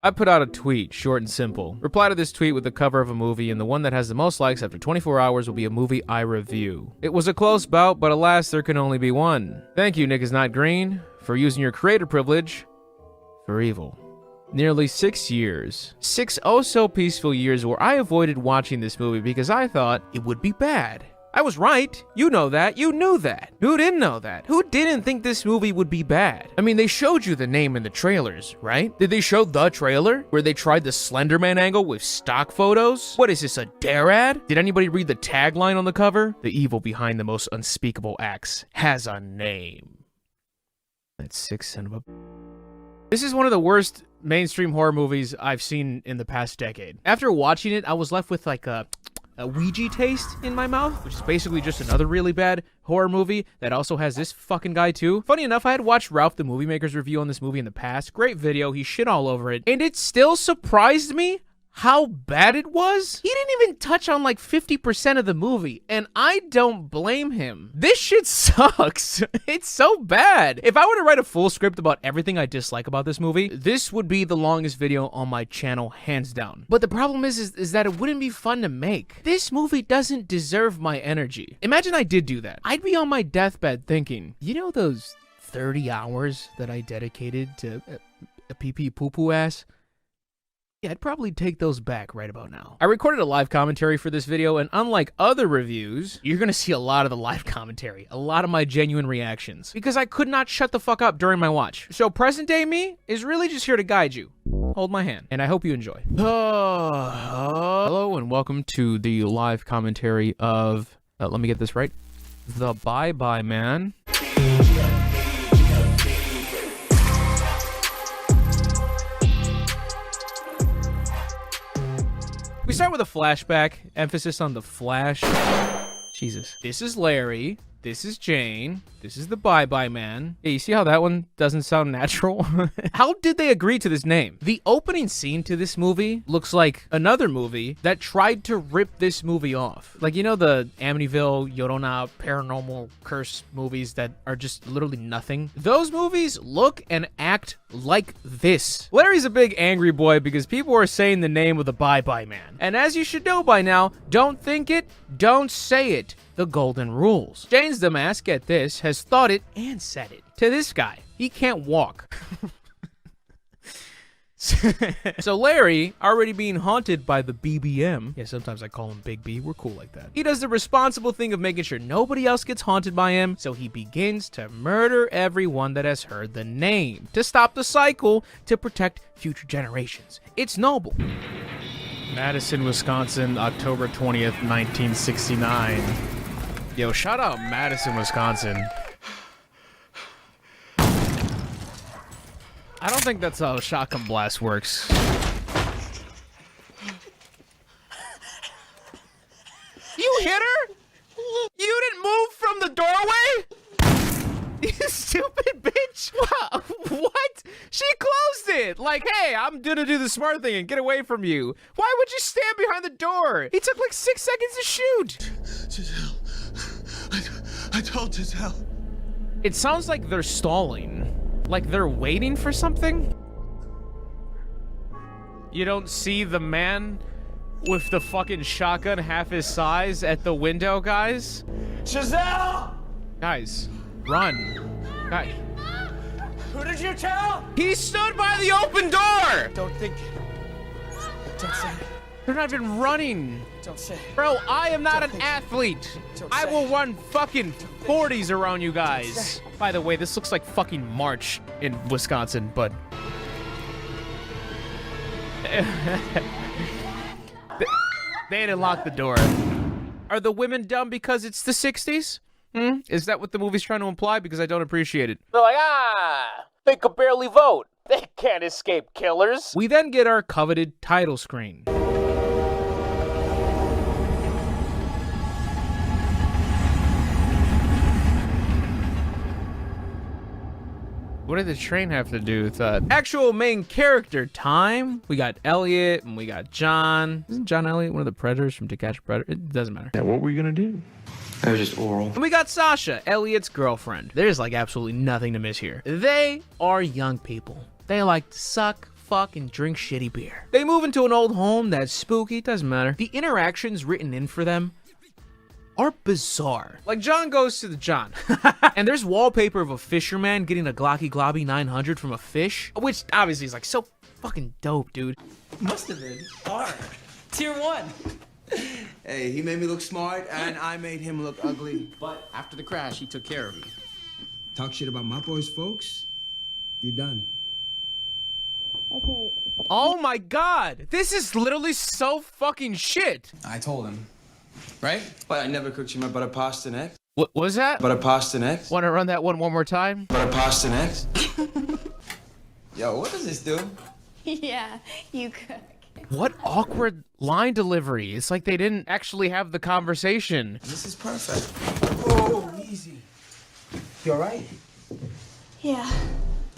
I put out a tweet, short and simple. Reply to this tweet with the cover of a movie, and the one that has the most likes after 24 hours will be a movie I review. It was a close bout, but alas, there can only be one. Thank you, Nick is not green, for using your creator privilege for evil. Nearly 6 years. 6 oh-so peaceful years where I avoided watching this movie because I thought it would be bad. I was right. You know that. You knew that. Who didn't know that? Who didn't think this movie would be bad? I mean, they showed you the name in the trailers, right? Did they show the trailer where they tried the Slenderman angle with stock photos? What is this, a dare ad? Did anybody read the tagline on the cover? The evil behind the most unspeakable acts has a name. That's 6 son of a... This is one of the worst mainstream horror movies I've seen in the past decade. After watching it, I was left with like a Ouija taste in my mouth, which is basically just another really bad horror movie that also has this fucking guy too. Funny enough, I had watched Ralph the Movie Maker's review on this movie in the past. Great video, he shit all over it, and it still surprised me how bad it was. He didn't even touch on like 50% of the movie, and I don't blame him. This shit sucks. It's so bad. If I were to write a full script about everything I dislike about this movie, this would be the longest video on my channel, hands down. But the problem is that it wouldn't be fun to make. This movie doesn't deserve my energy. Imagine I did do that. I'd be on my deathbed thinking, you know those 30 hours that I dedicated to a pee-pee poo-poo ass? Yeah, I'd probably take those back right about now. I recorded a live commentary for this video, and unlike other reviews, you're gonna see a lot of the live commentary, a lot of my genuine reactions, because I could not shut the fuck up during my watch. So present day me is really just here to guide you. Hold my hand, and I hope you enjoy. Hello, and welcome to the live commentary of, let me get this right, The Bye Bye Man. We start with a flashback, emphasis on the flash. Jesus. This is Larry. This is Jane. This is the Bye Bye Man. Yeah, you see how that one doesn't sound natural? How did they agree to this name? The opening scene to this movie looks like another movie that tried to rip this movie off. Like, you know the Amityville, Yorona, paranormal curse movies that are just literally nothing? Those movies look and act like this. Larry's a big angry boy because people are saying the name of the Bye Bye Man. And as you should know by now, don't think it, don't say it. The golden rules. Jane's dumbass, get this, has thought it and said it to this guy. He can't walk. So Larry, already being haunted by the BBM, yeah, sometimes I call him Big B, we're cool like that. He does the responsible thing of making sure nobody else gets haunted by him, so he begins to murder everyone that has heard the name, to stop the cycle, to protect future generations. It's noble. Madison, Wisconsin, October 20th, 1969. Yo, shout out Madison, Wisconsin. I don't think that's how a shotgun blast works. You hit her? You didn't move from the doorway? You stupid bitch. What? She closed it. Like, hey, I'm gonna do the smart thing and get away from you. Why would you stand behind the door? He took like 6 seconds to shoot. Giselle. I told Giselle. It sounds like they're stalling. Like they're waiting for something? You don't see the man with the fucking shotgun half his size at the window, guys? Giselle! Guys, run. Guys. Who did you tell? He stood by the open door! Don't think it. Don't say it. They're not even running. Don't say it. Bro, I am not Don't an think athlete. Don't I say will it. run fucking 40s around you guys. say By the way, this looks like fucking March in Wisconsin, but... They didn't lock the door. Are the women dumb because it's the 60s? Is that what the movie's trying to imply? Because I don't appreciate it. They're like, they could barely vote. They can't escape killers. We then get our coveted title screen. What did the train have to do with that? Actual main character time. We got Elliot and we got John. Isn't John Elliott one of the predators from To Catch a Predator? It doesn't matter. Yeah, what were you gonna do? It was just oral. And we got Sasha, Elliot's girlfriend. There's like absolutely nothing to miss here. They are young people. They like to suck, fuck and drink shitty beer. They move into an old home that's spooky, doesn't matter. The interactions written in for them are bizarre. Like, John goes to the John, and there's wallpaper of a fisherman getting a Glocky Globby 900 from a fish, which obviously is like so fucking dope, dude. Must have been hard. Tier 1. Hey, he made me look smart, and I made him look ugly. But after the crash, he took care of me. Talk shit about my boys, folks. You're done. Oh my god, this is literally so fucking shit. I told him. Right? But I never cooked you my butter pasta next. What was that? Butter pasta next. Want to run that one more time? Butter pasta next. Yo, what does this do? Yeah, you cook. What awkward line delivery. It's like they didn't actually have the conversation. This is perfect. Oh, easy. You all right? Yeah.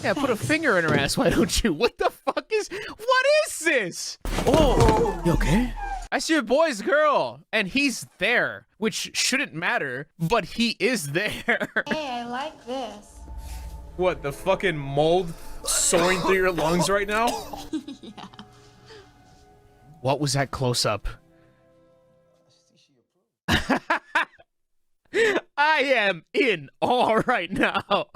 Yeah, put a finger in her ass, why don't you? What the fuck is... What is this? Oh, you okay? I see your boy's girl, and he's there, which shouldn't matter, but he is there. Hey, I like this. What, the fucking mold soaring through your lungs right now? Yeah. What was that close-up? I am in awe right now.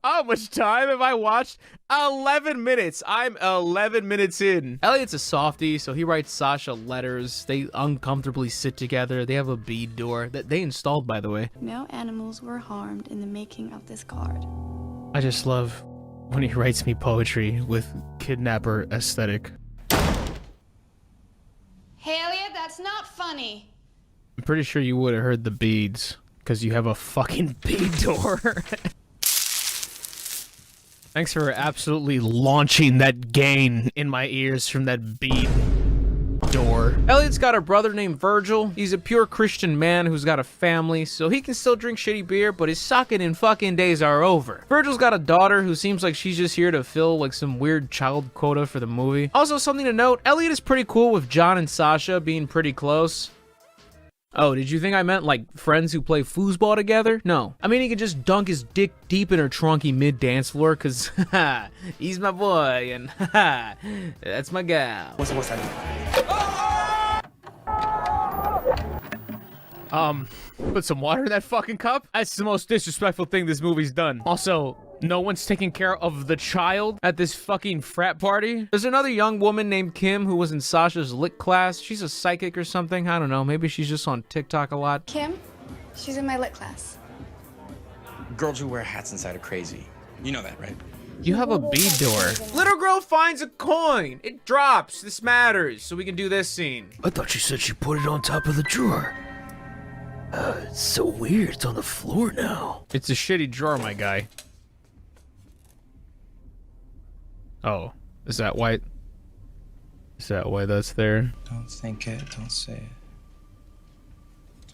How much time have I watched? 11 minutes. I'm 11 minutes in. Elliot's a softie, so he writes Sasha letters. They uncomfortably sit together. They have a bead door that they installed, by the way. No animals were harmed in the making of this card. I just love when he writes me poetry with kidnapper aesthetic. Hey, Elliot, that's not funny. I'm pretty sure you would have heard the beads, because you have a fucking bead door. Thanks for absolutely launching that gain in my ears from that bead door. Elliot's got a brother named Virgil. He's a pure Christian man who's got a family, so he can still drink shitty beer, but his sucking and fucking days are over. Virgil's got a daughter who seems like she's just here to fill like some weird child quota for the movie. Also, something to note, Elliot is pretty cool with John and Sasha being pretty close. Oh, did you think I meant like friends who play foosball together? No. I mean, he could just dunk his dick deep in her trunky mid-dance floor, cause haha, he's my boy, and haha, that's my gal. What's that? Put some water in that fucking cup? That's the most disrespectful thing this movie's done. Also, no one's taking care of the child at this fucking frat party. There's another young woman named Kim who was in Sasha's lit class. She's a psychic or something. I don't know. Maybe she's just on TikTok a lot. Kim? She's in my lit class. Girls who wear hats inside are crazy. You know that, right? You have a bead door. Little girl finds a coin. It drops. This matters. So we can do this scene. I thought you said she put it on top of the drawer. It's so weird. It's on the floor now. It's a shitty drawer, my guy. Oh, is that why? Is that why that's there? Don't think it, don't say it.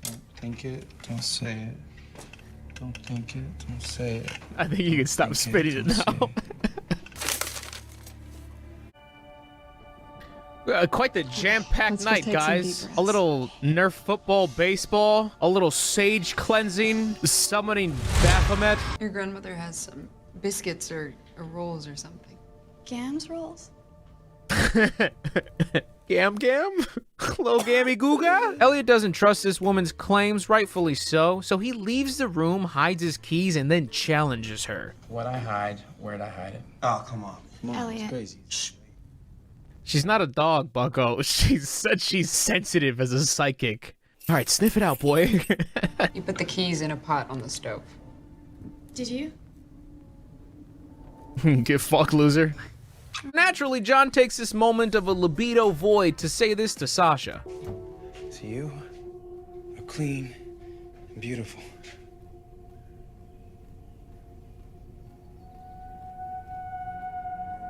Don't think it, don't say it. Don't think it, don't say it. I think you can stop spitting it now. Quite the jam-packed night, guys. A little Nerf football, baseball, a little sage cleansing, summoning Baphomet. Your grandmother has some biscuits or rolls or something. Gams rolls? Gam gam? Little gammy googa? Elliot doesn't trust this woman's claims, rightfully so he leaves the room, hides his keys, and then challenges her. What'd I hide? Where'd I hide it? Oh, come on. Come on, Elliot. it's crazy. Shh. She's not a dog, bucko. She said she's sensitive as a psychic. All right, sniff it out, boy. You put the keys in a pot on the stove. Did you? Get fucked, loser. Naturally, John takes this moment of a libido void to say this to Sasha. So you are clean and beautiful.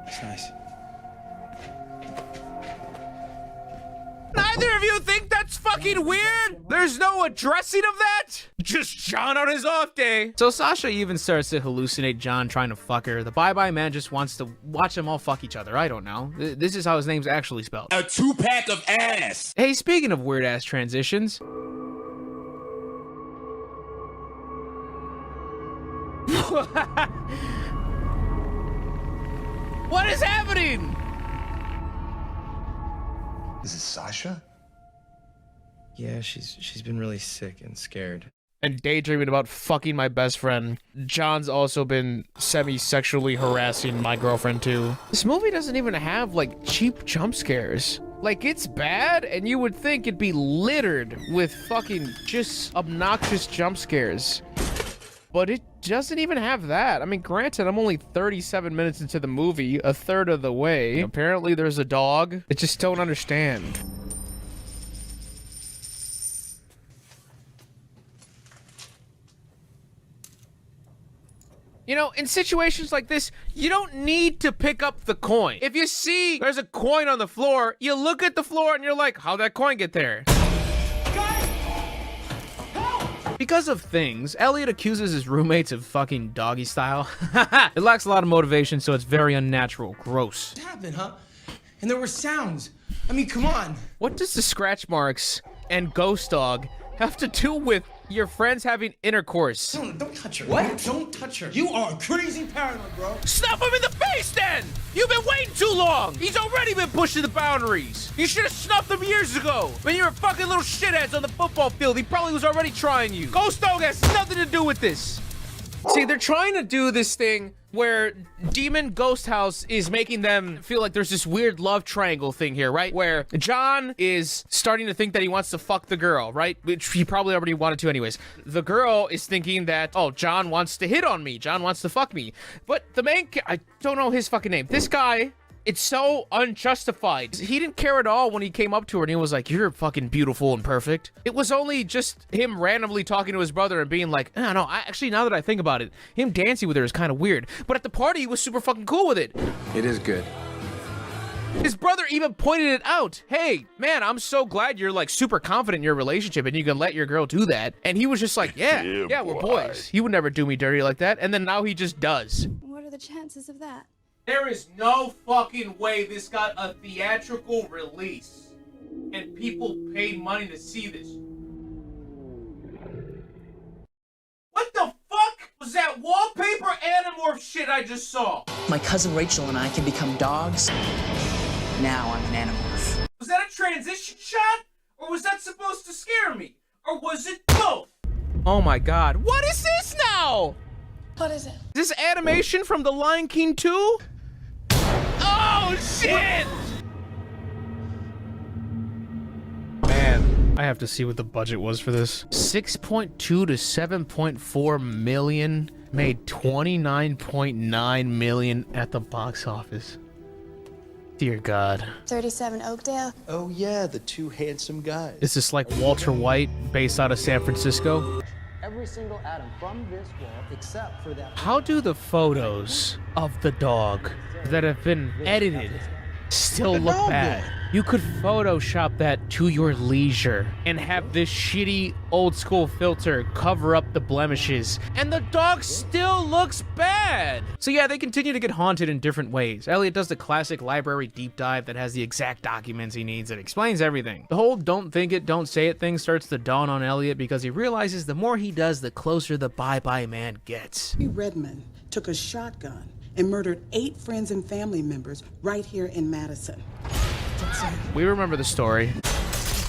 It's nice. Neither of you think that's fucking weird? There's no addressing of that? Just John on his off day. So Sasha even starts to hallucinate John trying to fuck her. The bye-bye man just wants to watch them all fuck each other. I don't know. This is how his name's actually spelled. A 2-pack of ass. Hey, speaking of weird-ass transitions. What is happening? Is it Sasha? Yeah, she's been really sick and scared. And daydreaming about fucking my best friend. John's also been semi-sexually harassing my girlfriend too. This movie doesn't even have like cheap jump scares. Like, it's bad, and you would think it'd be littered with fucking just obnoxious jump scares. But it doesn't even have that. I mean, granted, I'm only 37 minutes into the movie, a third of the way. Apparently there's a dog. I just don't understand. You know, in situations like this, you don't need to pick up the coin. If you see there's a coin on the floor, you look at the floor and you're like, how'd that coin get there? Because of things, Elliot accuses his roommates of fucking doggy style. It lacks a lot of motivation, so it's very unnatural. Gross. What happened, huh? And there were sounds. I mean, come on. What does the scratch marks and ghost dog have to do with your friends having intercourse? Don't touch her. What? Don't touch her. You are crazy paranoid, bro. Snuff him in the face then! You've been waiting too long! He's already been pushing the boundaries! You should have snuffed him years ago! When you were fucking little shitheads on the football field, he probably was already trying you. Ghost Dog has nothing to do with this! See, they're trying to do this thing where Demon Ghost House is making them feel like there's this weird love triangle thing here, right? Where John is starting to think that he wants to fuck the girl, right? Which he probably already wanted to anyways. The girl is thinking that, oh, John wants to hit on me. John wants to fuck me. But the main, I don't know his fucking name. This guy, it's so unjustified. He didn't care at all when he came up to her and he was like, you're fucking beautiful and perfect. It was only just him randomly talking to his brother and being like, I don't know, actually, now that I think about it, him dancing with her is kind of weird. But at the party, he was super fucking cool with it. It is good. His brother even pointed it out. Hey, man, I'm so glad you're like super confident in your relationship and you can let your girl do that. And he was just like, yeah, we're boys. He would never do me dirty like that. And then now he just does. What are the chances of that? There is no fucking way this got a theatrical release and people paid money to see this. What the fuck was that wallpaper Animorph shit I just saw? My cousin Rachel and I can become dogs. Now I'm an Animorph. Was that a transition shot? Or was that supposed to scare me? Or was it both? Oh my god, what is this now? What is it? Is this animation from The Lion King 2? Oh shit! Man, I have to see what the budget was for this. 6.2 to 7.4 million, made 29.9 million at the box office. Dear God. 37 Oakdale. Oh yeah, the two handsome guys. Is this like Walter White, based out of San Francisco? Every single atom from this wall, except for that. How do the photos of the dog that have been edited still look bad? You could Photoshop that to your leisure and have this shitty old school filter cover up the blemishes, and the dog still looks bad. So yeah, they continue to get haunted in different ways. Elliot does the classic library deep dive that has the exact documents he needs and explains everything. The whole don't think it, don't say it thing starts to dawn on Elliot because he realizes the more he does, the closer the bye-bye man gets. Redmond took a shotgun and murdered 8 friends and family members right here in Madison. We remember the story.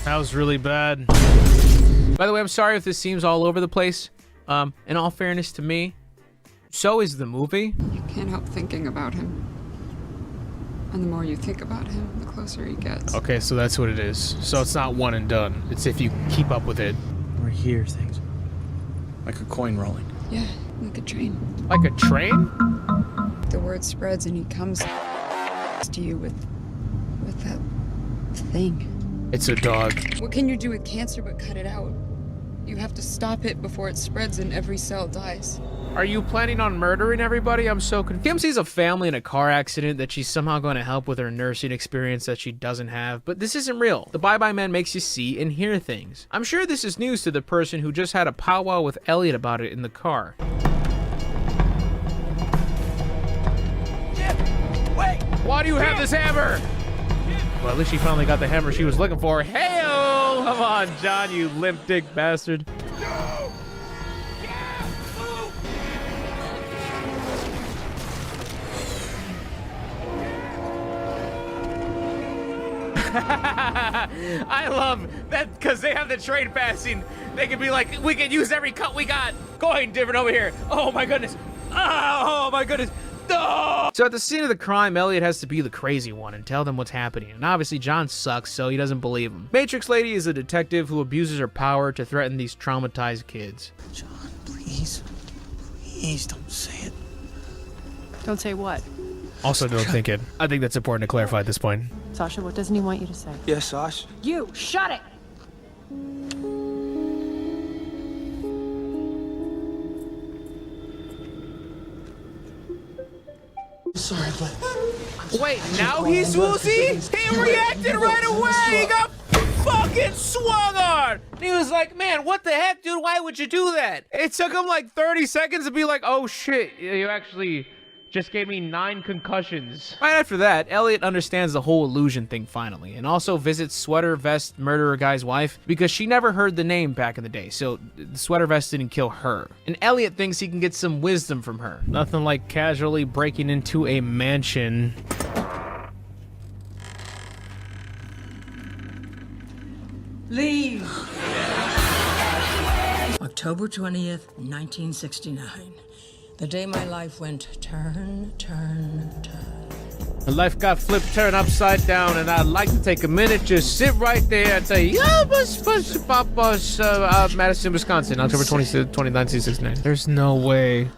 That was really bad. By the way, I'm sorry if this seems all over the place. In all fairness to me, so is the movie. You can't help thinking about him. And the more you think about him, the closer he gets. Okay, so that's what it is. So it's not one and done. It's if you keep up with it. Or hear things. Like a coin rolling. Yeah, like a train. Like a train? The word spreads and he comes to you with that thing. It's a dog. What can you do with cancer but cut it out? You have to stop it before it spreads and every cell dies. Are you planning on murdering everybody? I'm so confused. Kim sees a family in a car accident that she's somehow going to help with her nursing experience that she doesn't have, but this isn't real. The Bye-Bye Man makes you see and hear things. I'm sure this is news to the person who just had a powwow with Elliot about it in the car. Wait! Why do you have this hammer? Well, at least she finally got the hammer she was looking for. Hey-oh! Come on, John, you limp dick bastard. No! Yeah! Move! I love that because they have the train passing. They can be like, we can use every cut we got. Going different over here. Oh my goodness. Oh my goodness. No! So at the scene of the crime, Elliot has to be the crazy one and tell them what's happening. And obviously John sucks, so he doesn't believe him. Matrix Lady is a detective who abuses her power to threaten these traumatized kids. John, please. Please don't say it. Don't say what? Also, don't think it. I think that's important to clarify at this point. Sasha, what doesn't he want you to say? Yes, Sash. You, shut it! Sorry, but... Wait, now he's woozy? He reacted right away! He got fucking swung on! And he was like, man, what the heck, dude? Why would you do that? It took him like 30 seconds to be like, oh shit, you actually just gave me 9 concussions. Right after that, Elliot understands the whole illusion thing finally, and also visits Sweater Vest Murderer Guy's wife because she never heard the name back in the day, so the Sweater Vest didn't kill her. And Elliot thinks he can get some wisdom from her. Nothing like casually breaking into a mansion. Leave! October 20th, 1969. The day my life went turn, turn, turn. My life got flipped, turned upside down, and I'd like to take a minute, just sit right there and say, Madison, Wisconsin, October 26th, 1969. There's no way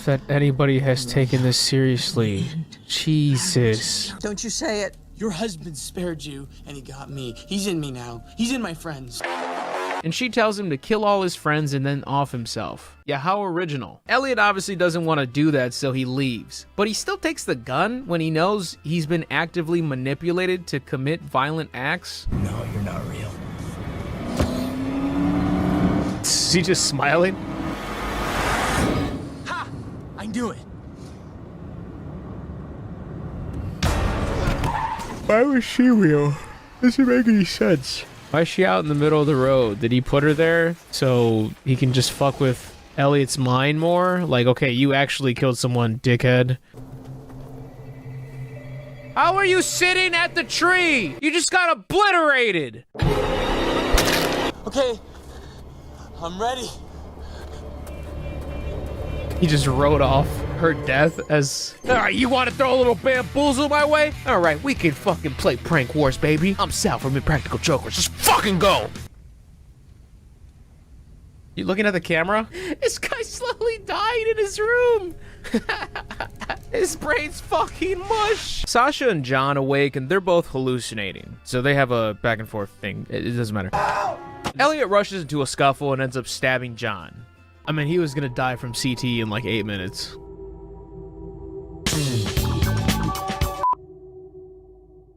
that anybody has taken this seriously. Jesus. Don't you say it. Your husband spared you, and he got me. He's in me now. He's in my friends. And she tells him to kill all his friends and then off himself. Yeah, how original. Elliot obviously doesn't want to do that, so he leaves. But he still takes the gun when he knows he's been actively manipulated to commit violent acts. No, you're not real. Is he just smiling? Ha! I knew it. Why was she real? Doesn't make any sense. Why is she out in the middle of the road? Did he put her there so he can just fuck with Elliot's mind more? Like, okay, you actually killed someone, dickhead. How are you sitting at the tree? You just got obliterated. Okay, I'm ready. He just wrote off her death as, all right, you want to throw a little bamboozle my way? All right, we can fucking play prank wars, baby. I'm Sal from Impractical Jokers. Just fucking go. You looking at the camera? This guy's slowly dying in his room. His brain's fucking mush. Sasha and John awake and they're both hallucinating. So they have a back and forth thing. It doesn't matter. Elliot rushes into a scuffle and ends up stabbing John. I mean, he was gonna die from CT in like 8 minutes.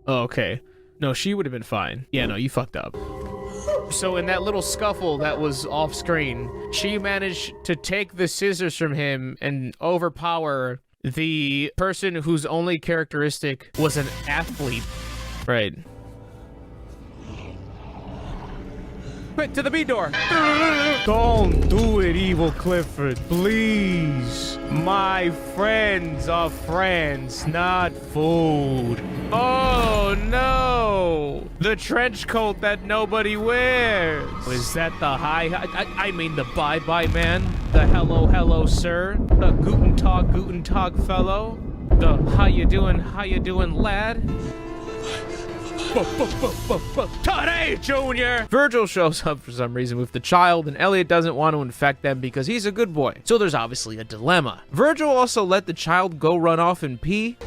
Oh, okay. No, she would have been fine. Yeah, no, you fucked up. So in that little scuffle that was off screen, she managed to take the scissors from him and overpower the person whose only characteristic was an athlete. Right. Quick, to the B door. Don't do it, Evil Clifford, please. My friends are friends, not food. Oh no! The trench coat that nobody wears. Is that the I mean the bye-bye man? The hello sir? The guten Tag fellow? The how you doing lad? Today, Junior! Virgil shows up for some reason with the child, and Elliot doesn't want to infect them because he's a good boy. So there's obviously a dilemma. Virgil also let the child go run off and pee.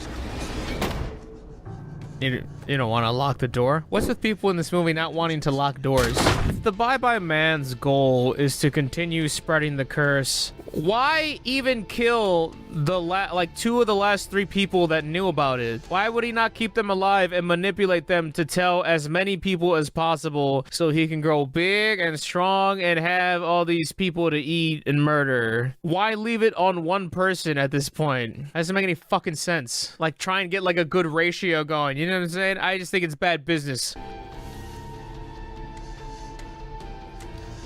You don't want to lock the door? What's with people in this movie not wanting to lock doors? If the bye-bye man's goal is to continue spreading the curse, why even kill the like 2 of the last 3 people that knew about it? Why would he not keep them alive and manipulate them to tell as many people as possible so he can grow big and strong and have all these people to eat and murder? Why leave it on one person at this point? Doesn't make any fucking sense. Like, try and get like a good ratio going, you know what I'm saying? I just think it's bad business.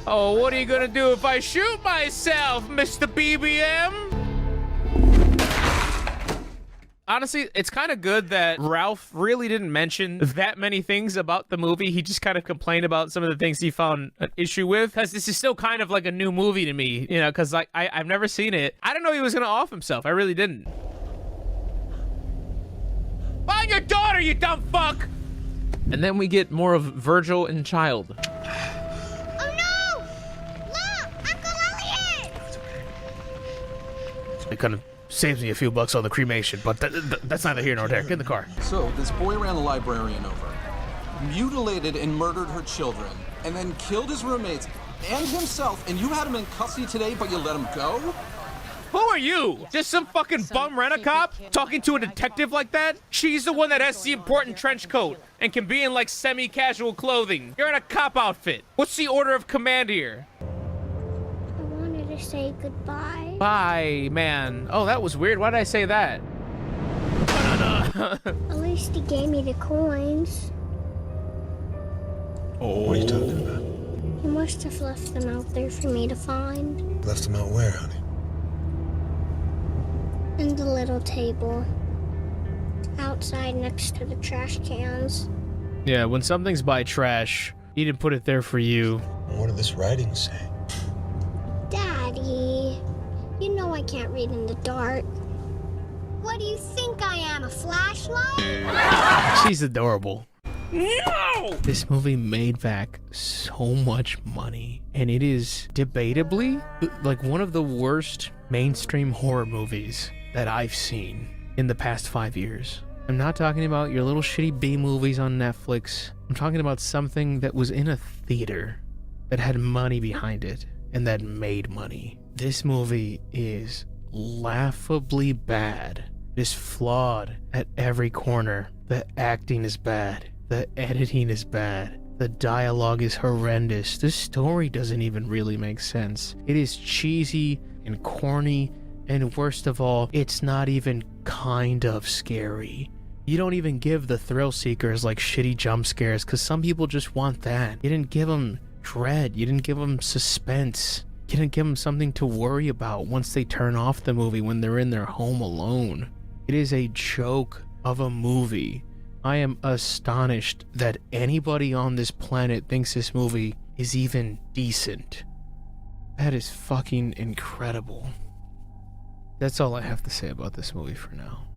Oh, what are you gonna do if I shoot myself, Mr. BBM? honestly, it's kind of good that Ralph really didn't mention that many things about the movie. He just kind of complained about some of the things he found an issue with, because this is still kind of like a new movie to me, you know, because like I've never seen it. I didn't know he was gonna off himself. I really didn't. Find your daughter, you dumb fuck! And then we get more of Virgil and Child. It kind of saves me a few bucks on the cremation, but that's neither here nor there. Get in the car. So, this boy ran the librarian over, mutilated and murdered her children, and then killed his roommates and himself, and you had him in custody today, but you let him go? Who are you? Just some fucking bum rent-a-cop talking to a detective like that? She's the one that has the important trench coat and can be in like semi-casual clothing. You're in a cop outfit. What's the order of command here? To say goodbye. Bye, man. Oh, that was weird. Why did I say that? At least he gave me the coins. Oh. What are you talking about? He must have left them out there for me to find. Left them out where, honey? In the little table. Outside next to the trash cans. Yeah, when something's by trash, he didn't put it there for you. What did this writing say? Daddy, you know I can't read in the dark. What do you think I am, a flashlight? She's adorable. No! This movie made back so much money, and it is debatably like one of the worst mainstream horror movies that I've seen in the past 5 years. I'm not talking about your little shitty B movies on Netflix. I'm talking about something that was in a theater that had money behind it and that made money. This movie is laughably bad. It is flawed at every corner. The acting is bad. The editing is bad. The dialogue is horrendous. The story doesn't even really make sense. It is cheesy and corny, and worst of all, it's not even kind of scary. You don't even give the thrill seekers like shitty jump scares, because some people just want that. You didn't give them dread. You didn't give them suspense. You didn't give them something to worry about once they turn off the movie when they're in their home alone. It is a joke of a movie. I am astonished that anybody on this planet thinks this movie is even decent. That is fucking incredible. That's all I have to say about this movie for now.